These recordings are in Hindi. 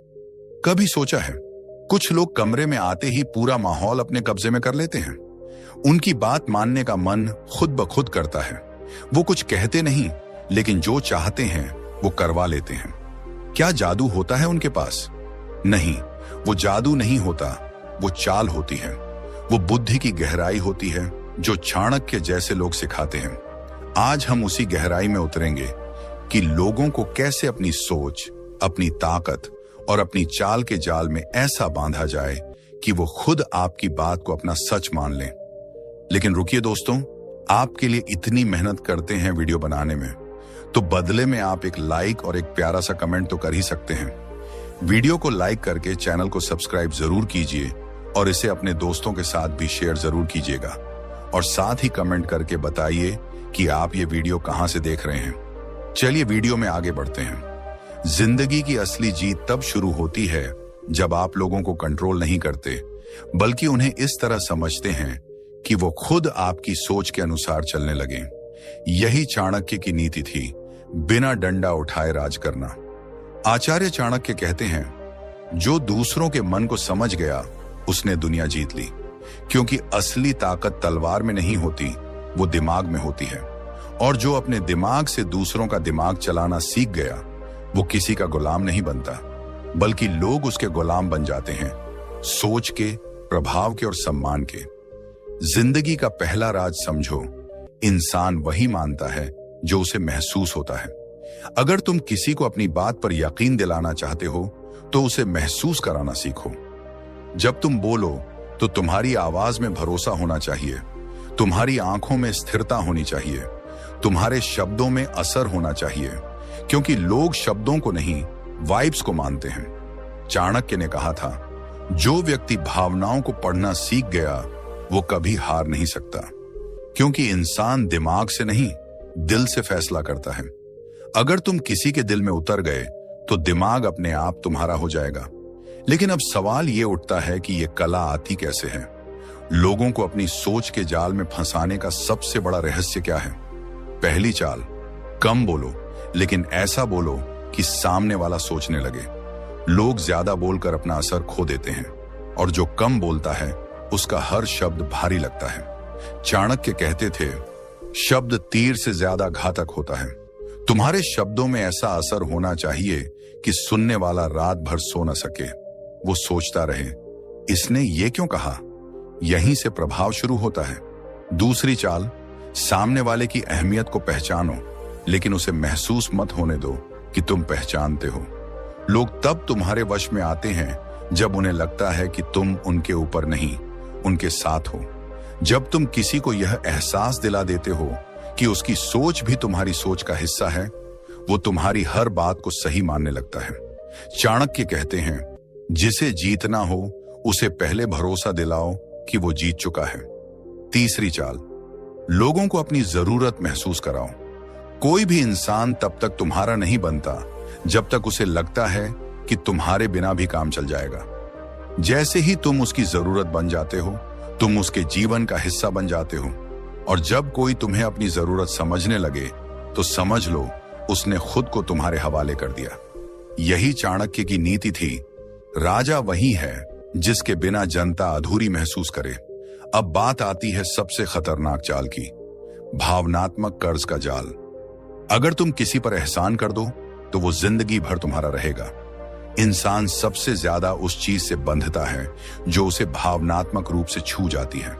कभी सोचा है, कुछ लोग कमरे में आते ही पूरा माहौल अपने कब्जे में कर लेते हैं। उनकी बात मानने का मन खुद ब खुद करता है। वो कुछ कहते नहीं, लेकिन जो चाहते हैं वो करवा लेते हैं। क्या जादू होता है उनके पास? नहीं, वो जादू नहीं होता, वो चाल होती है। वो बुद्धि की गहराई होती है जो चाणक्य जैसे लोग सिखाते हैं। आज हम उसी गहराई में उतरेंगे कि लोगों को कैसे अपनी सोच, अपनी ताकत और अपनी चाल के जाल में ऐसा बांधा जाए कि वो खुद आपकी बात को अपना सच मान लें। लेकिन रुकिए दोस्तों, आपके लिए इतनी मेहनत करते हैं वीडियो बनाने में, तो बदले में आप एक लाइक और एक प्यारा सा कमेंट तो कर ही सकते हैं। वीडियो को लाइक करके चैनल को सब्सक्राइब जरूर कीजिए और इसे अपने दोस्तों के साथ भी शेयर जरूर कीजिएगा। और साथ ही कमेंट करके बताइए कि आप ये वीडियो कहां से देख रहे हैं। चलिए वीडियो में आगे बढ़ते हैं। जिंदगी की असली जीत तब शुरू होती है जब आप लोगों को कंट्रोल नहीं करते, बल्कि उन्हें इस तरह समझते हैं कि वो खुद आपकी सोच के अनुसार चलने लगे। यही चाणक्य की नीति थी, बिना डंडा उठाए राज करना। आचार्य चाणक्य कहते हैं, जो दूसरों के मन को समझ गया उसने दुनिया जीत ली। क्योंकि असली ताकत तलवार में नहीं होती, वो दिमाग में होती है। और जो अपने दिमाग से दूसरों का दिमाग चलाना सीख गया, वो किसी का गुलाम नहीं बनता, बल्कि लोग उसके गुलाम बन जाते हैं, सोच के, प्रभाव के और सम्मान के। जिंदगी का पहला राज समझो, इंसान वही मानता है जो उसे महसूस होता है। अगर तुम किसी को अपनी बात पर यकीन दिलाना चाहते हो तो उसे महसूस कराना सीखो। जब तुम बोलो तो तुम्हारी आवाज में भरोसा होना चाहिए, तुम्हारी आंखों में स्थिरता होनी चाहिए, तुम्हारे शब्दों में असर होना चाहिए। क्योंकि लोग शब्दों को नहीं, वाइब्स को मानते हैं। चाणक्य ने कहा था, जो व्यक्ति भावनाओं को पढ़ना सीख गया वो कभी हार नहीं सकता। क्योंकि इंसान दिमाग से नहीं, दिल से फैसला करता है। अगर तुम किसी के दिल में उतर गए तो दिमाग अपने आप तुम्हारा हो जाएगा। लेकिन अब सवाल ये उठता है कि ये कला आती कैसे है? लोगों को अपनी सोच के जाल में फंसाने का सबसे बड़ा रहस्य क्या है? पहली चाल, कम बोलो, लेकिन ऐसा बोलो कि सामने वाला सोचने लगे। लोग ज्यादा बोलकर अपना असर खो देते हैं, और जो कम बोलता है उसका हर शब्द भारी लगता है। चाणक्य कहते थे, शब्द तीर से ज्यादा घातक होता है। तुम्हारे शब्दों में ऐसा असर होना चाहिए कि सुनने वाला रात भर सो न सके, वो सोचता रहे, इसने ये क्यों कहा। यहीं से प्रभाव शुरू होता है। दूसरी चाल, सामने वाले की अहमियत को पहचानो, लेकिन उसे महसूस मत होने दो कि तुम पहचानते हो। लोग तब तुम्हारे वश में आते हैं जब उन्हें लगता है कि तुम उनके ऊपर नहीं, उनके साथ हो। जब तुम किसी को यह एहसास दिला देते हो कि उसकी सोच भी तुम्हारी सोच का हिस्सा है, वो तुम्हारी हर बात को सही मानने लगता है। चाणक्य कहते हैं, जिसे जीतना हो उसे पहले भरोसा दिलाओ कि वो जीत चुका है। तीसरी चाल, लोगों को अपनी जरूरत महसूस कराओ। कोई भी इंसान तब तक तुम्हारा नहीं बनता जब तक उसे लगता है कि तुम्हारे बिना भी काम चल जाएगा। जैसे ही तुम उसकी जरूरत बन जाते हो, तुम उसके जीवन का हिस्सा बन जाते हो। और जब कोई तुम्हें अपनी जरूरत समझने लगे तो समझ लो उसने खुद को तुम्हारे हवाले कर दिया। यही चाणक्य की नीति थी, राजा वही है जिसके बिना जनता अधूरी महसूस करे। अब बात आती है सबसे खतरनाक चाल की, भावनात्मक कर्ज का जाल। अगर तुम किसी पर एहसान कर दो तो वो जिंदगी भर तुम्हारा रहेगा। इंसान सबसे ज्यादा उस चीज से बंधता है जो उसे भावनात्मक रूप से छू जाती है।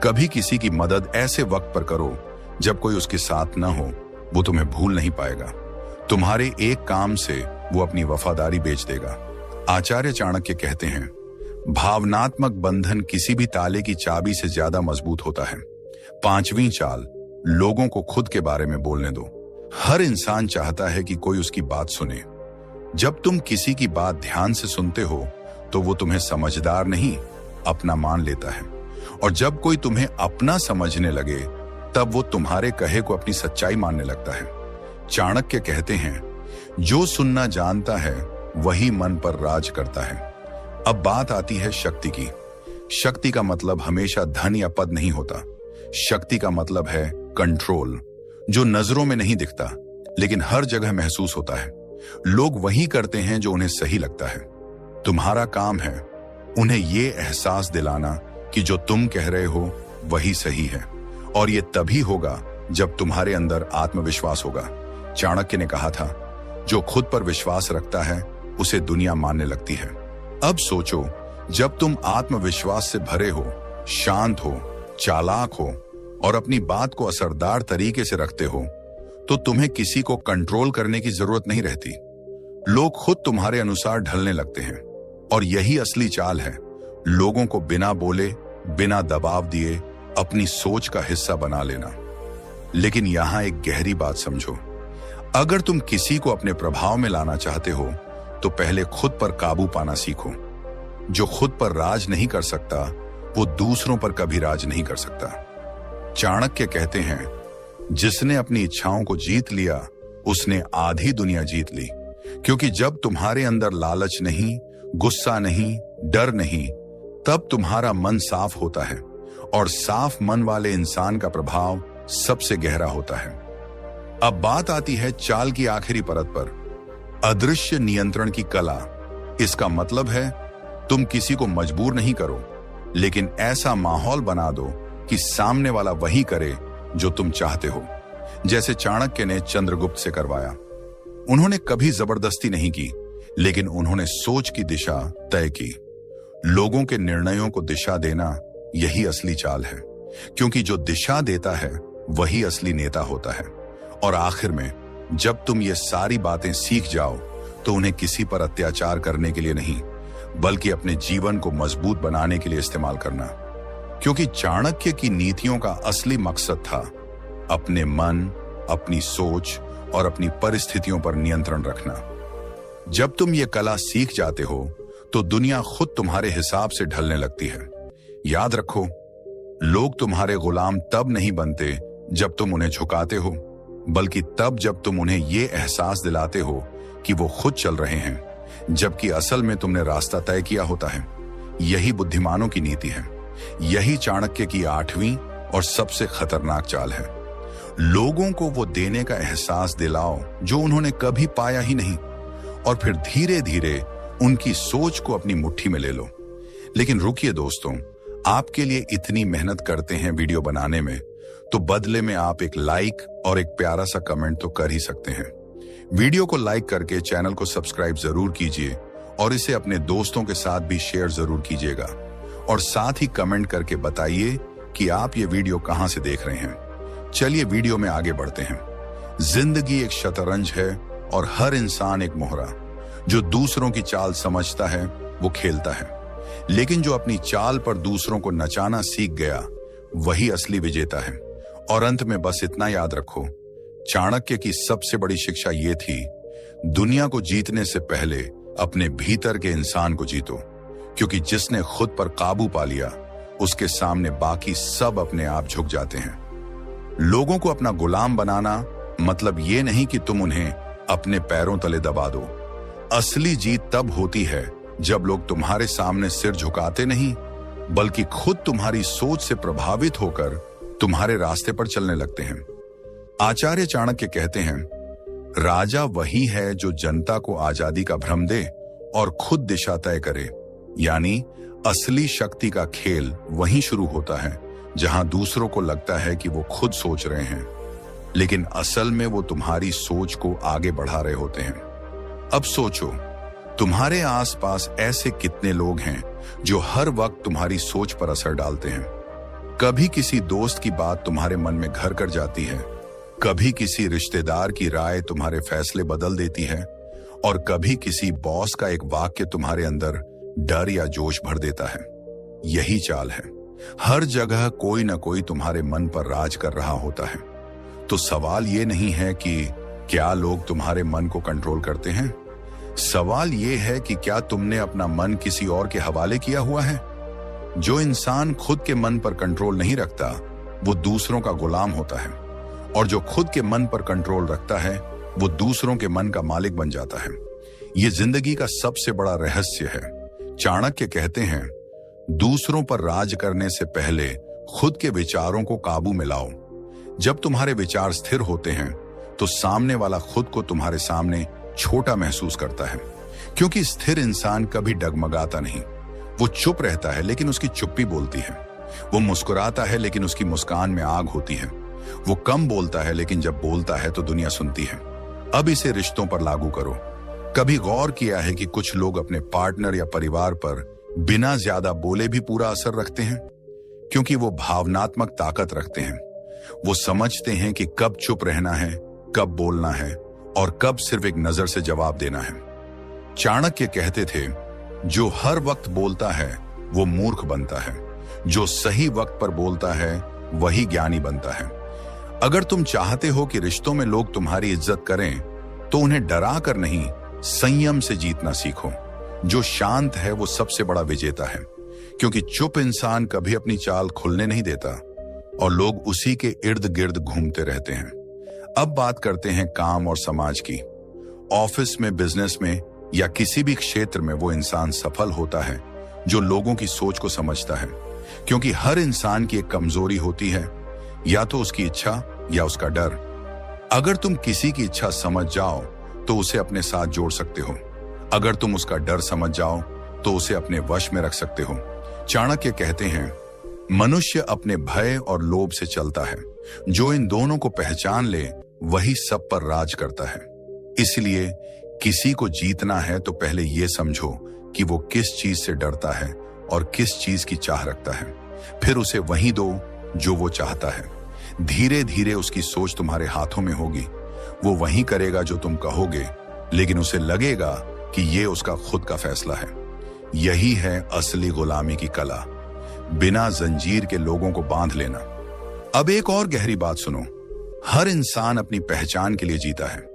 कभी किसी की मदद ऐसे वक्त पर करो जब कोई उसके साथ न हो, वो तुम्हें भूल नहीं पाएगा। तुम्हारे एक काम से वो अपनी वफादारी बेच देगा। आचार्य चाणक्य कहते हैं, भावनात्मक बंधन किसी भी ताले की चाबी से ज्यादा मजबूत होता है। पांचवी चाल, लोगों को खुद के बारे में बोलने दो। हर इंसान चाहता है कि कोई उसकी बात सुने। जब तुम किसी की बात ध्यान से सुनते हो तो वो तुम्हें समझदार नहीं, अपना मान लेता है। और जब कोई तुम्हें अपना समझने लगे तब वो तुम्हारे कहे को अपनी सच्चाई मानने लगता है। चाणक्य कहते हैं, जो सुनना जानता है वही मन पर राज करता है। अब बात आती है शक्ति की। शक्ति का मतलब हमेशा धन या पद नहीं होता। शक्ति का मतलब है कंट्रोल, जो नजरों में नहीं दिखता लेकिन हर जगह महसूस होता है। लोग वही करते हैं जो उन्हें सही लगता है। तुम्हारा काम है उन्हें ये एहसास दिलाना कि जो तुम कह रहे हो वही सही है, और ये तभी होगा जब तुम्हारे अंदर आत्मविश्वास होगा। चाणक्य ने कहा था, जो खुद पर विश्वास रखता है उसे दुनिया मानने लगती है। अब सोचो, जब तुम आत्मविश्वास से भरे हो, शांत हो, चालाक हो और अपनी बात को असरदार तरीके से रखते हो, तो तुम्हें किसी को कंट्रोल करने की जरूरत नहीं रहती। लोग खुद तुम्हारे अनुसार ढलने लगते हैं, और यही असली चाल है, लोगों को बिना बोले, बिना दबाव दिए अपनी सोच का हिस्सा बना लेना। लेकिन यहां एक गहरी बात समझो, अगर तुम किसी को अपने प्रभाव में लाना चाहते हो तो पहले खुद पर काबू पाना सीखो। जो खुद पर राज नहीं कर सकता वो दूसरों पर कभी राज नहीं कर सकता। चाणक्य कहते हैं, जिसने अपनी इच्छाओं को जीत लिया उसने आधी दुनिया जीत ली। क्योंकि जब तुम्हारे अंदर लालच नहीं, गुस्सा नहीं, डर नहीं, तब तुम्हारा मन साफ होता है, और साफ मन वाले इंसान का प्रभाव सबसे गहरा होता है। अब बात आती है चाल की आखिरी परत पर, अदृश्य नियंत्रण की कला। इसका मतलब है तुम किसी को मजबूर नहीं करो, लेकिन ऐसा माहौल बना दो कि सामने वाला वही करे जो तुम चाहते हो। जैसे चाणक्य ने चंद्रगुप्त से करवाया। उन्होंने कभी जबरदस्ती नहीं की, लेकिन उन्होंने सोच की दिशा तय की। लोगों के निर्णयों को दिशा देना यही असली चाल है, क्योंकि जो दिशा देता है वही असली नेता होता है। और आखिर में जब तुम ये सारी बातें सीख जाओ तो उन्हें किसी पर अत्याचार करने के लिए नहीं, बल्कि अपने जीवन को मजबूत बनाने के लिए इस्तेमाल करना। क्योंकि चाणक्य की नीतियों का असली मकसद था अपने मन, अपनी सोच और अपनी परिस्थितियों पर नियंत्रण रखना। जब तुम ये कला सीख जाते हो तो दुनिया खुद तुम्हारे हिसाब से ढलने लगती है। याद रखो, लोग तुम्हारे गुलाम तब नहीं बनते जब तुम उन्हें झुकाते हो, बल्कि तब जब तुम उन्हें ये एहसास दिलाते हो कि वो खुद चल रहे हैं, जबकि असल में तुमने रास्ता तय किया होता है। यही बुद्धिमानों की नीति है। यही चाणक्य की 8वीं और सबसे खतरनाक चाल है। लोगों को वो देने का एहसास दिलाओ जो उन्होंने कभी पाया ही नहीं, और फिर धीरे धीरे उनकी सोच को अपनी मुट्ठी में ले लो। लेकिन रुकिए दोस्तों, आपके लिए इतनी मेहनत करते हैं वीडियो बनाने में, तो बदले में आप एक लाइक और एक प्यारा सा कमेंट तो कर ही सकते हैं। वीडियो को लाइक करके चैनल को सब्सक्राइब जरूर कीजिए, और इसे अपने दोस्तों के साथ भी शेयर जरूर कीजिएगा। और साथ ही कमेंट करके बताइए कि आप ये वीडियो कहां से देख रहे हैं। चलिए वीडियो में आगे बढ़ते हैं। जिंदगी एक शतरंज है, और हर इंसान एक मोहरा। जो दूसरों की चाल समझता है वो खेलता है, लेकिन जो अपनी चाल पर दूसरों को नचाना सीख गया वही असली विजेता है। और अंत में बस इतना याद रखो, चाणक्य की सबसे बड़ी शिक्षा ये थी, दुनिया को जीतने से पहले अपने भीतर के इंसान को जीतो। क्योंकि जिसने खुद पर काबू पा लिया उसके सामने बाकी सब अपने आप झुक जाते हैं। लोगों को अपना गुलाम बनाना मतलब ये नहीं कि तुम उन्हें अपने पैरों तले दबा दो। असली जीत तब होती है जब लोग तुम्हारे सामने सिर झुकाते नहीं, बल्कि खुद तुम्हारी सोच से प्रभावित होकर तुम्हारे रास्ते पर चलने लगते हैं। आचार्य चाणक्य कहते हैं, राजा वही है जो जनता को आजादी का भ्रम दे और खुद दिशा तय करे। यानी असली शक्ति का खेल वहीं शुरू होता है जहां दूसरों को लगता है कि वो खुद सोच रहे हैं, लेकिन असल में वो तुम्हारी सोच को आगे बढ़ा रहे होते हैं। अब सोचो, तुम्हारे आसपास ऐसे कितने लोग हैं जो हर वक्त तुम्हारी सोच पर असर डालते हैं। कभी किसी दोस्त की बात तुम्हारे मन में घर कर जाती है, कभी किसी रिश्तेदार की राय तुम्हारे फैसले बदल देती है, और कभी किसी बॉस का एक वाक्य तुम्हारे अंदर डर या जोश भर देता है। यही चाल है, हर जगह कोई ना कोई तुम्हारे मन पर राज कर रहा होता है। तो सवाल ये नहीं है कि क्या लोग तुम्हारे मन को कंट्रोल करते हैं, सवाल ये है कि क्या तुमने अपना मन किसी और के हवाले किया हुआ है। जो इंसान खुद के मन पर कंट्रोल नहीं रखता वो दूसरों का गुलाम होता है, और जो खुद के मन पर कंट्रोल रखता है वो दूसरों के मन का मालिक बन जाता है। ये जिंदगी का सबसे बड़ा रहस्य है। चाणक्य कहते हैं, दूसरों पर राज करने से पहले खुद के विचारों को काबू में लाओ। जब तुम्हारे विचार स्थिर होते हैं तो सामने वाला खुद को तुम्हारे सामने छोटा महसूस करता है, क्योंकि स्थिर इंसान कभी डगमगाता नहीं। वो चुप रहता है लेकिन उसकी चुप्पी बोलती है। वो मुस्कुराता है लेकिन उसकी मुस्कान में आग होती है। वो कम बोलता है लेकिन जब बोलता है तो दुनिया सुनती है। अब इसे रिश्तों पर लागू करो। कभी गौर किया है कि कुछ लोग अपने पार्टनर या परिवार पर बिना ज्यादा बोले भी पूरा असर रखते हैं? क्योंकि वो भावनात्मक ताकत रखते हैं। वो समझते हैं कि कब चुप रहना है, कब बोलना है और कब सिर्फ एक नजर से जवाब देना है। चाणक्य कहते थे, जो हर वक्त बोलता है वो मूर्ख बनता है, जो सही वक्त पर बोलता है वही ज्ञानी बनता है। अगर तुम चाहते हो कि रिश्तों में लोग तुम्हारी इज्जत करें, तो उन्हें डरा कर नहीं, संयम से जीतना सीखो। जो शांत है वो सबसे बड़ा विजेता है, क्योंकि चुप इंसान कभी अपनी चाल खुलने नहीं देता और लोग उसी के इर्द गिर्द घूमते रहते हैं। अब बात करते हैं काम और समाज की। ऑफिस में, बिजनेस में या किसी भी क्षेत्र में वो इंसान सफल होता है जो लोगों की सोच को समझता है, क्योंकि हर इंसान की एक कमजोरी होती है, या तो उसकी इच्छा या उसका डर। अगर तुम किसी की इच्छा समझ जाओ तो उसे अपने साथ जोड़ सकते हो। अगर तुम उसका डर समझ जाओ तो उसे अपने वश में रख सकते हो। चाणक्य कहते हैं, मनुष्य अपने भय और लोभ से चलता है। जो इन दोनों को पहचान ले वही सब पर राज करता है। इसलिए किसी को जीतना है तो पहले यह समझो कि वो किस चीज से डरता है और किस चीज की चाह रखता है। फिर उसे वही दो जो वो चाहता है। धीरे धीरे उसकी सोच तुम्हारे हाथों में होगी। वो वही करेगा जो तुम कहोगे, लेकिन उसे लगेगा कि ये उसका खुद का फैसला है। यही है असली गुलामी की कला, बिना जंजीर के लोगों को बांध लेना। अब एक और गहरी बात सुनो। हर इंसान अपनी पहचान के लिए जीता है।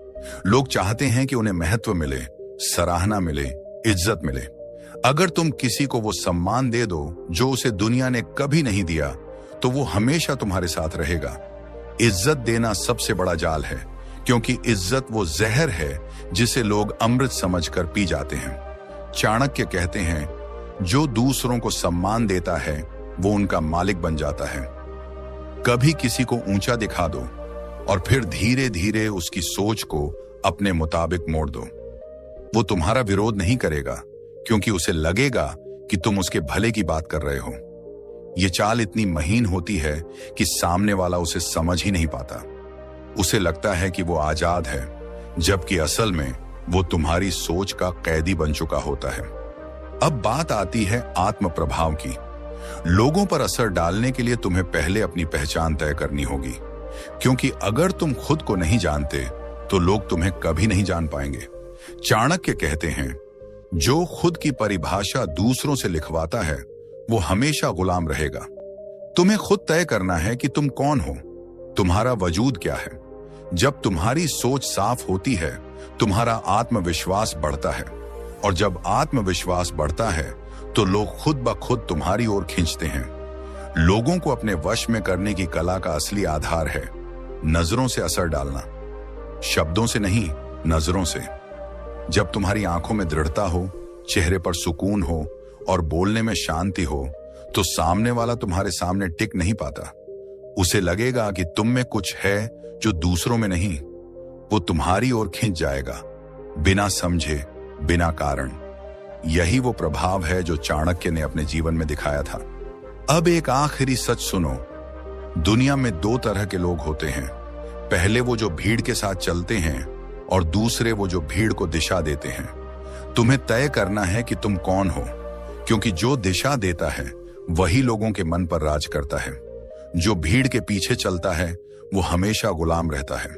लोग चाहते हैं कि उन्हें महत्व मिले, सराहना मिले, इज्जत मिले। अगर तुम किसी को वो सम्मान दे दो जो उसे दुनिया ने कभी नहीं दिया, तो वो हमेशा तुम्हारे साथ रहेगा। इज्जत देना सबसे बड़ा जाल है, क्योंकि इज्जत वो जहर है जिसे लोग अमृत समझकर पी जाते हैं। चाणक्य कहते हैं, जो दूसरों को सम्मान देता है वो उनका मालिक बन जाता है। कभी किसी को ऊंचा दिखा दो और फिर धीरे धीरे उसकी सोच को अपने मुताबिक मोड़ दो। वो तुम्हारा विरोध नहीं करेगा, क्योंकि उसे लगेगा कि तुम उसके भले की बात कर रहे हो। ये चाल इतनी महीन होती है कि सामने वाला उसे समझ ही नहीं पाता। उसे लगता है कि वो आजाद है, जबकि असल में वो तुम्हारी सोच का कैदी बन चुका होता है। अब बात आती है आत्म प्रभाव की। लोगों पर असर डालने के लिए तुम्हें पहले अपनी पहचान तय करनी होगी, क्योंकि अगर तुम खुद को नहीं जानते तो लोग तुम्हें कभी नहीं जान पाएंगे। चाणक्य कहते हैं, जो खुद की परिभाषा दूसरों से लिखवाता है वो हमेशा गुलाम रहेगा। तुम्हें खुद तय करना है कि तुम कौन हो, तुम्हारा वजूद क्या है। जब तुम्हारी सोच साफ होती है, तुम्हारा आत्मविश्वास बढ़ता है, और जब आत्मविश्वास बढ़ता है तो लोग खुद ब खुद तुम्हारी ओर खींचते हैं। लोगों को अपने वश में करने की कला का असली आधार है नजरों से असर डालना, शब्दों से नहीं, नजरों से। जब तुम्हारी आंखों में दृढ़ता हो, चेहरे पर सुकून हो और बोलने में शांति हो, तो सामने वाला तुम्हारे सामने टिक नहीं पाता। उसे लगेगा कि तुम में कुछ है जो दूसरों में नहीं। वो तुम्हारी ओर खींच जाएगा, बिना समझे, बिना कारण। यही वो प्रभाव है जो चाणक्य ने अपने जीवन में दिखाया था। अब एक आखिरी सच सुनो। दुनिया में दो तरह के लोग होते हैं। पहले वो जो भीड़ के साथ चलते हैं, और दूसरे वो जो भीड़ को दिशा देते हैं। तुम्हें तय करना है कि तुम कौन हो, क्योंकि जो दिशा देता है वही लोगों के मन पर राज करता है। जो भीड़ के पीछे चलता है वो हमेशा गुलाम रहता है।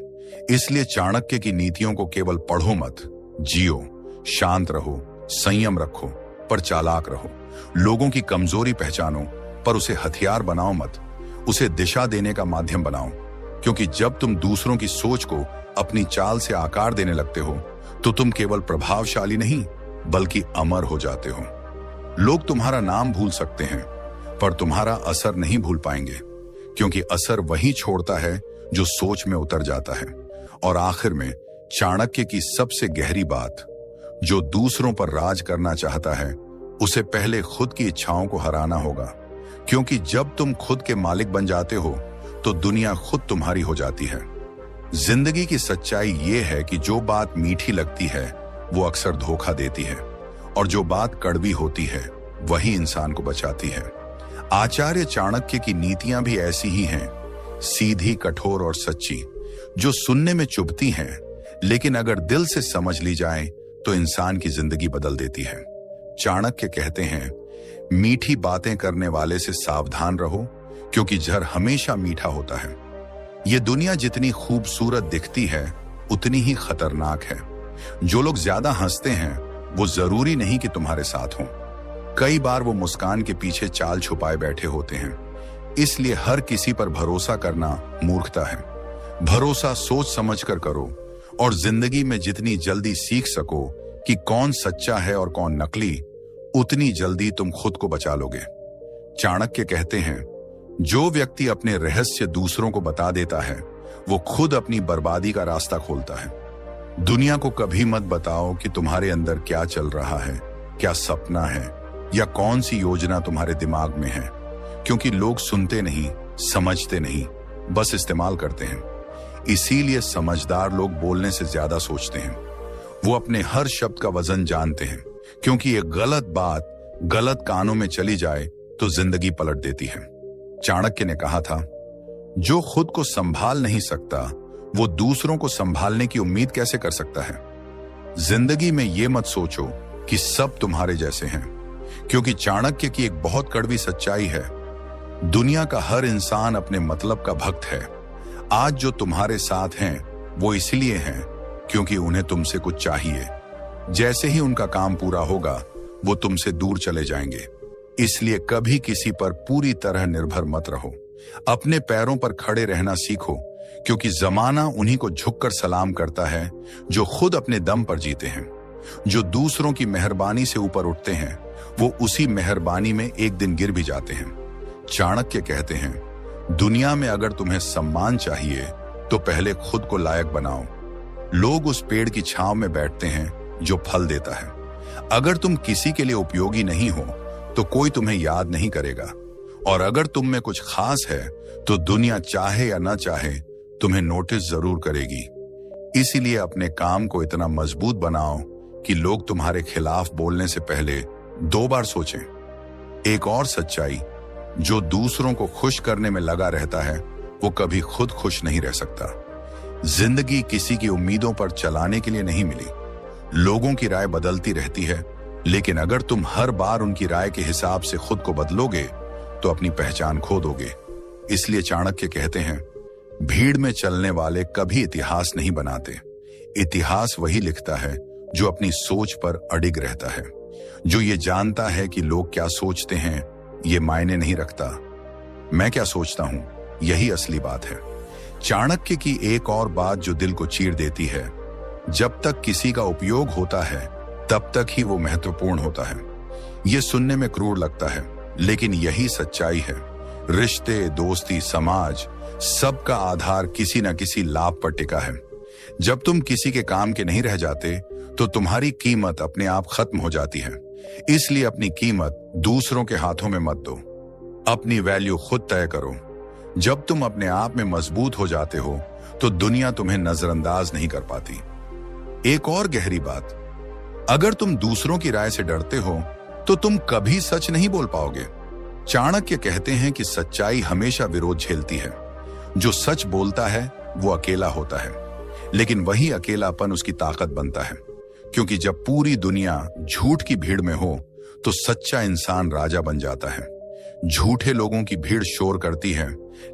इसलिए चाणक्य की नीतियों को केवल पढ़ो मत, जियो। शांत रहो, संयम रखो, पर चालाक रहो। लोगों की कमजोरी पहचानो, पर उसे हथियार बनाओ मत। उसे दिशा देने का माध्यम बनाओ, क्योंकि जब तुम दूसरों की सोच को अपनी चाल से आकार देने लगते हो, तो तुम केवल प्रभावशाली नहीं बल्कि अमर हो जाते हो। लोग तुम्हारा नाम भूल सकते हैं, पर तुम्हारा असर नहीं भूल पाएंगे, क्योंकि असर वही छोड़ता है जो सोच में उतर जाता है। और आखिर में चाणक्य की सबसे गहरी बात, जो दूसरों पर राज करना चाहता है उसे पहले खुद की इच्छाओं को हराना होगा, क्योंकि जब तुम खुद के मालिक बन जाते हो तो दुनिया खुद तुम्हारी हो जाती है। जिंदगी की सच्चाई ये है कि जो बात मीठी लगती है वो अक्सर धोखा देती है, और जो बात कड़वी होती है वही इंसान को बचाती है। आचार्य चाणक्य की नीतियां भी ऐसी ही हैं, सीधी, कठोर और सच्ची, जो सुनने में चुभती हैं, लेकिन अगर दिल से समझ ली जाए तो इंसान की जिंदगी बदल देती है। चाणक्य कहते हैं, मीठी बातें करने वाले से सावधान रहो, क्योंकि जहर हमेशा मीठा होता है। ये दुनिया जितनी खूबसूरत दिखती है उतनी ही खतरनाक है। जो लोग ज्यादा हंसते हैं वो जरूरी नहीं कि तुम्हारे साथ हों। कई बार वो मुस्कान के पीछे चाल छुपाए बैठे होते हैं। इसलिए हर किसी पर भरोसा करना मूर्खता है। भरोसा सोच समझ कर करो, और जिंदगी में जितनी जल्दी सीख सको कि कौन सच्चा है और कौन नकली, उतनी जल्दी तुम खुद को बचा लोगे। चाणक्य कहते हैं, जो व्यक्ति अपने रहस्य दूसरों को बता देता है वो खुद अपनी बर्बादी का रास्ता खोलता है। दुनिया को कभी मत बताओ कि तुम्हारे अंदर क्या चल रहा है, क्या सपना है, या कौन सी योजना तुम्हारे दिमाग में है, क्योंकि लोग सुनते नहीं, समझते नहीं, बस इस्तेमाल करते हैं। इसीलिए समझदार लोग बोलने से ज्यादा सोचते हैं। वो अपने हर शब्द का वजन जानते हैं, क्योंकि एक गलत बात गलत कानों में चली जाए तो जिंदगी पलट देती है। चाणक्य ने कहा था, जो खुद को संभाल नहीं सकता वो दूसरों को संभालने की उम्मीद कैसे कर सकता है। जिंदगी में ये मत सोचो कि सब तुम्हारे जैसे हैं, क्योंकि चाणक्य की एक बहुत कड़वी सच्चाई है, दुनिया का हर इंसान अपने मतलब का भक्त है। आज जो तुम्हारे साथ हैं वो इसलिए हैं क्योंकि उन्हें तुमसे कुछ चाहिए। जैसे ही उनका काम पूरा होगा वो तुमसे दूर चले जाएंगे। इसलिए कभी किसी पर पूरी तरह निर्भर मत रहो। अपने पैरों पर खड़े रहना सीखो, क्योंकि जमाना उन्हीं को झुककर सलाम करता है जो खुद अपने दम पर जीते हैं। जो दूसरों की मेहरबानी से ऊपर उठते हैं वो उसी मेहरबानी में एक दिन गिर भी जाते हैं। चाणक्य कहते हैं, दुनिया में अगर तुम्हें सम्मान चाहिए तो पहले खुद को लायक बनाओ। लोग उस पेड़ की छांव में बैठते हैं जो फल देता है। अगर तुम किसी के लिए उपयोगी नहीं हो तो कोई तुम्हें याद नहीं करेगा, और अगर तुम में कुछ खास है तो दुनिया चाहे या ना चाहे तुम्हें नोटिस जरूर करेगी। इसीलिए अपने काम को इतना मजबूत बनाओ कि लोग तुम्हारे खिलाफ बोलने से पहले 2 बार सोचें। एक और सच्चाई, जो दूसरों को खुश करने में लगा रहता है वो कभी खुद खुश नहीं रह सकता। जिंदगी किसी की उम्मीदों पर चलाने के लिए नहीं मिली। लोगों की राय बदलती रहती है, लेकिन अगर तुम हर बार उनकी राय के हिसाब से खुद को बदलोगे तो अपनी पहचान खो दोगे। इसलिए चाणक्य कहते हैं, भीड़ में चलने वाले कभी इतिहास नहीं बनाते। इतिहास वही लिखता है जो अपनी सोच पर अडिग रहता है, जो ये जानता है कि लोग क्या सोचते हैं ये मायने नहीं रखता, मैं क्या सोचता हूं यही असली बात है। चाणक्य की एक और बात जो दिल को चीर देती है, जब तक किसी का उपयोग होता है तब तक ही वो महत्वपूर्ण होता है। ये सुनने में क्रूर लगता है, लेकिन यही सच्चाई है। रिश्ते, दोस्ती, समाज, सबका आधार किसी न किसी लाभ पर टिका है। जब तुम किसी के काम के नहीं रह जाते तो तुम्हारी कीमत अपने आप खत्म हो जाती है। इसलिए अपनी कीमत दूसरों के हाथों में मत दो, अपनी वैल्यू खुद तय करो। जब तुम अपने आप में मजबूत हो जाते हो तो दुनिया तुम्हें नजरअंदाज नहीं कर पाती। एक और गहरी बात, अगर तुम दूसरों की राय से डरते हो तो तुम कभी सच नहीं बोल पाओगे। चाणक्य कहते हैं कि सच्चाई हमेशा विरोध झेलती है। जो सच बोलता है वो अकेला होता है, लेकिन वही अकेलापन उसकी ताकत बनता है। क्योंकि जब पूरी दुनिया झूठ की भीड़ में हो तो सच्चा इंसान राजा बन जाता है। झूठे लोगों की भीड़ शोर करती है,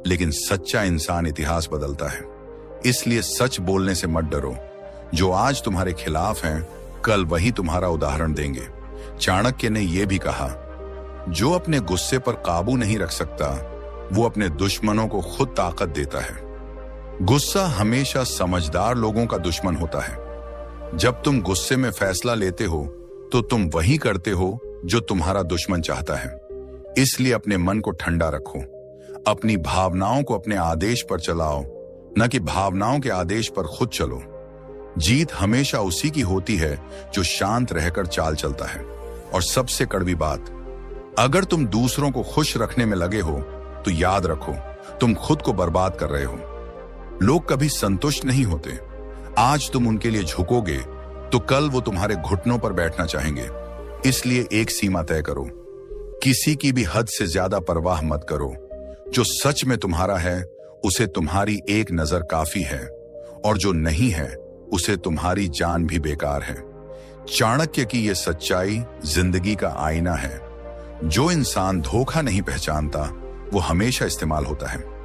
लेकिन सच्चा इंसान इतिहास बदलता है। इसलिए सच बोलने से मत डरो। जो आज तुम्हारे खिलाफ हैं, कल वही तुम्हारा उदाहरण देंगे। चाणक्य ने यह भी कहा, जो अपने गुस्से पर काबू नहीं रख सकता वो अपने दुश्मनों को खुद ताकत देता है। गुस्सा हमेशा समझदार लोगों का दुश्मन होता है। जब तुम गुस्से में फैसला लेते हो तो तुम वही करते हो जो तुम्हारा दुश्मन चाहता है। इसलिए अपने मन को ठंडा रखो, अपनी भावनाओं को अपने आदेश पर चलाओ, न कि भावनाओं के आदेश पर खुद चलो। जीत हमेशा उसी की होती है जो शांत रहकर चाल चलता है। और सबसे कड़वी बात, अगर तुम दूसरों को खुश रखने में लगे हो तो याद रखो तुम खुद को बर्बाद कर रहे हो। लोग कभी संतुष्ट नहीं होते। आज तुम उनके लिए झुकोगे तो कल वो तुम्हारे घुटनों पर बैठना चाहेंगे। इसलिए एक सीमा तय करो, किसी की भी हद से ज्यादा परवाह मत करो। जो सच में तुम्हारा है उसे तुम्हारी एक नजर काफी है, और जो नहीं है उसे तुम्हारी जान भी बेकार है। चाणक्य की यह सच्चाई जिंदगी का आईना है। जो इंसान धोखा नहीं पहचानता वो हमेशा इस्तेमाल होता है।